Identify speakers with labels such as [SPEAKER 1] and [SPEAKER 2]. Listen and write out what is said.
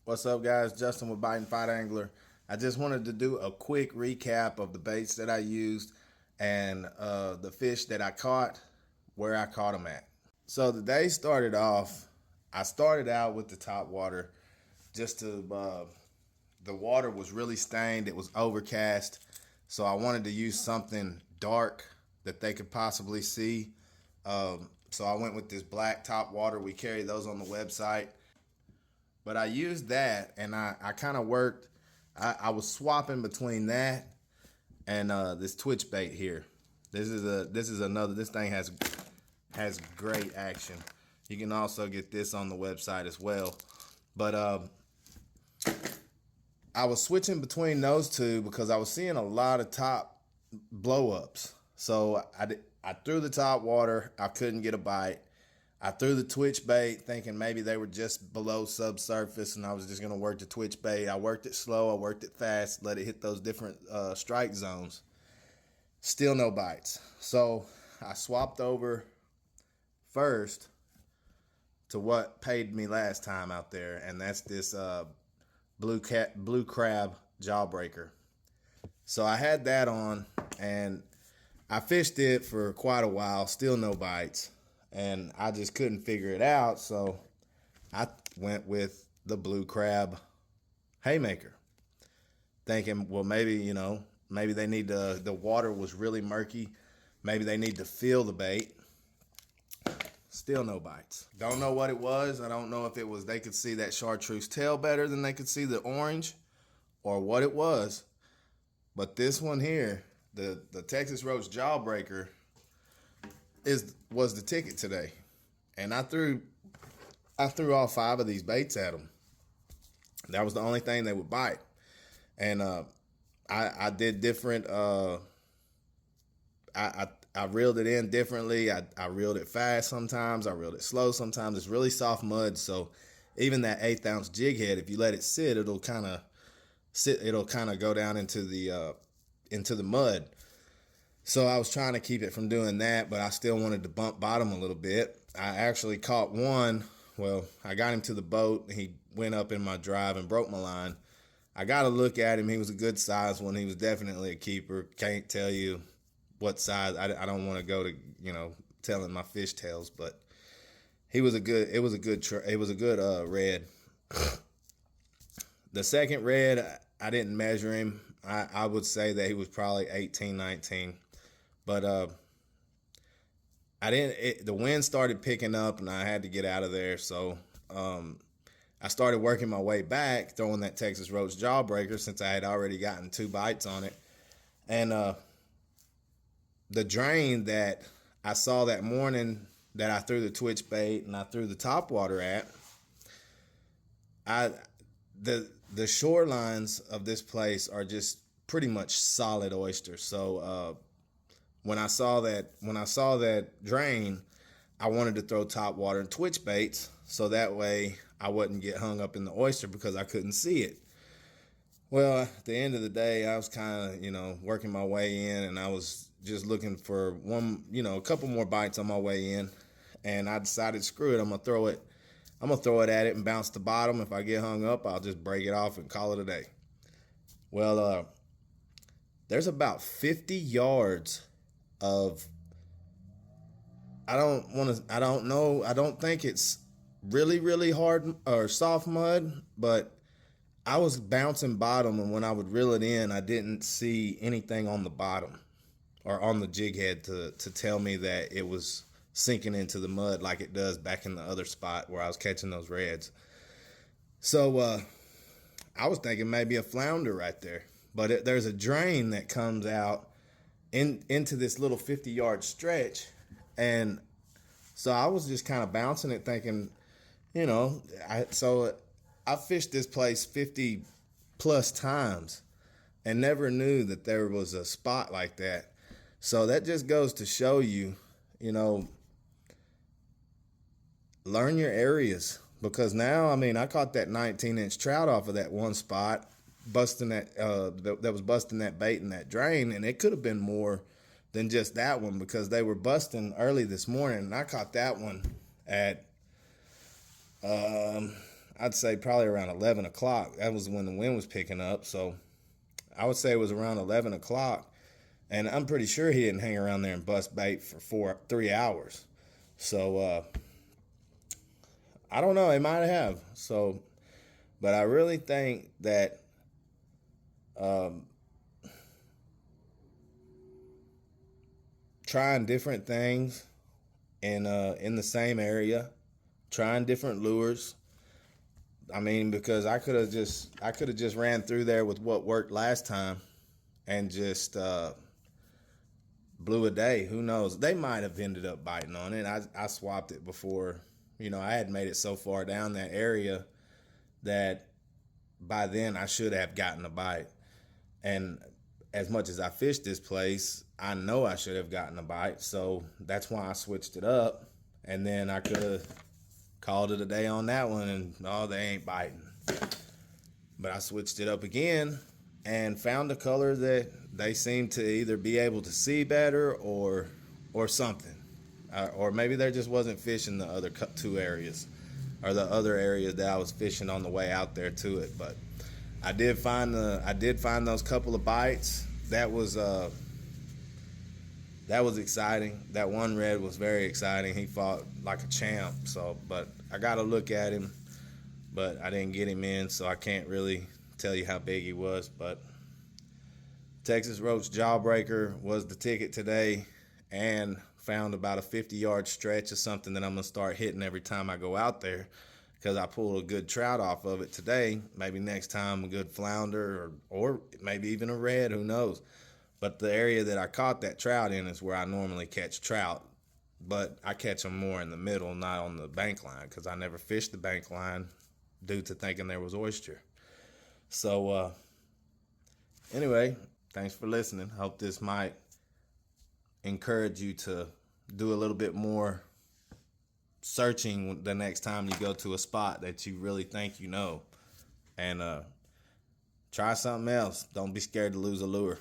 [SPEAKER 1] What's up, guys? Justin with Bite and Fight Angler. I just wanted to do a quick recap of the baits that I used and the fish that I caught, where I caught them at. So the day started off, I started out with the top water just to, the water was really stained. It was overcast. So I wanted to use something dark that they could possibly see. So I went with this black top water. We carry those on the website. But I used that, and I kind of worked. I was swapping between that and this Twitch bait here. This thing has great action. You can also get this on the website as well. But I was switching between those two because I was seeing a lot of top blow ups. So I threw the top water. I couldn't get a bite. I threw the Twitch bait thinking maybe they were just below subsurface and I was just going to work the Twitch bait. I worked it slow. I worked it fast, let it hit those different strike zones. Still no bites. So I swapped over first to what paid me last time out there, and that's this blue crab jawbreaker. So I had that on and I fished it for quite a while, still no bites. And I just couldn't figure it out, so I went with the blue crab haymaker, thinking, well, maybe they need the water was really murky. Maybe they need to feel the bait. Still no bites. Don't know what it was. I don't know if it was they could see that chartreuse tail better than they could see the orange or what it was. But this one here, the Texas Roach Jawbreaker, was the ticket today, and I threw all 5 of these baits at them. That was the only thing they would bite, and I did different. I reeled it in differently. I reeled it fast sometimes. I reeled it slow sometimes. It's really soft mud, so even that 1/8 ounce jig head, if you let it sit, it'll kind of go down into the mud. So I was trying to keep it from doing that, but I still wanted to bump bottom a little bit. I actually caught one. Well, I got him to the boat. He went up in my drive and broke my line. I got to look at him. He was a good size one. He was definitely a keeper. Can't tell you what size. I don't want to go to, telling my fish tails, but it was a good red. The second red, I didn't measure him. I would say that he was probably 18, 19. But the wind started picking up and I had to get out of there. So I started working my way back, throwing that Texas Roach Jawbreaker since I had already gotten 2 bites on it. And the drain that I saw that morning that I threw the Twitch bait and I threw the top water at, the shorelines of this place are just pretty much solid oysters. So when I saw that drain, I wanted to throw top water and Twitch baits so that way I wouldn't get hung up in the oyster because I couldn't see it. Well, at the end of the day, I was kind of, working my way in, and I was just looking for a couple more bites on my way in, and I decided, screw it, I'm gonna throw it at it and bounce the bottom. If I get hung up, I'll just break it off and call it a day. Well, there's about 50 yards of, I don't think it's really, really hard or soft mud, but I was bouncing bottom, and when I would reel it in, I didn't see anything on the bottom or on the jig head to tell me that it was sinking into the mud like it does back in the other spot where I was catching those reds. So I was thinking maybe a flounder right there, but there's a drain that comes out into this little 50-yard stretch, and so I was just kind of bouncing it thinking, I fished this place 50 plus times and never knew that there was a spot like that. So that just goes to show you, learn your areas, because now, I caught that 19-inch trout off of that one spot, busting that was busting that bait in that drain, and it could have been more than just that one because they were busting early this morning, and I caught that one at I'd say probably around 11 o'clock. That was when the wind was picking up. So I would say it was around 11 o'clock. And I'm pretty sure he didn't hang around there and bust bait for 3 hours. So I don't know. He might have. So, but I really think that trying different things in the same area, trying different lures. I mean, because I could have just ran through there with what worked last time and just blew a day. Who knows? They might have ended up biting on it. I swapped it before. I had made it so far down that area that by then I should have gotten a bite. And as much as I fished this place, I know I should have gotten a bite. So that's why I switched it up. And then I could have called it a day on that one and, oh, they ain't biting. But I switched it up again and found a color that they seem to either be able to see better or something. Or maybe there just wasn't fish in the other two areas or the other areas that I was fishing on the way out there to it. But I did find those couple of bites. That was exciting. That one red was very exciting. He fought like a champ. So, but I got to look at him, but I didn't get him in, so I can't really tell you how big he was. But Texas Roach Jawbreaker was the ticket today, and found about a 50-yard stretch or something that I'm going to start hitting every time I go out there because I pulled a good trout off of it today. Maybe next time a good flounder or maybe even a red, who knows. But the area that I caught that trout in is where I normally catch trout, but I catch them more in the middle, not on the bank line, because I never fished the bank line due to thinking there was oyster. So anyway, thanks for listening. Hope this might encourage you to do a little bit more searching the next time you go to a spot that you really think and try something else. Don't be scared to lose a lure.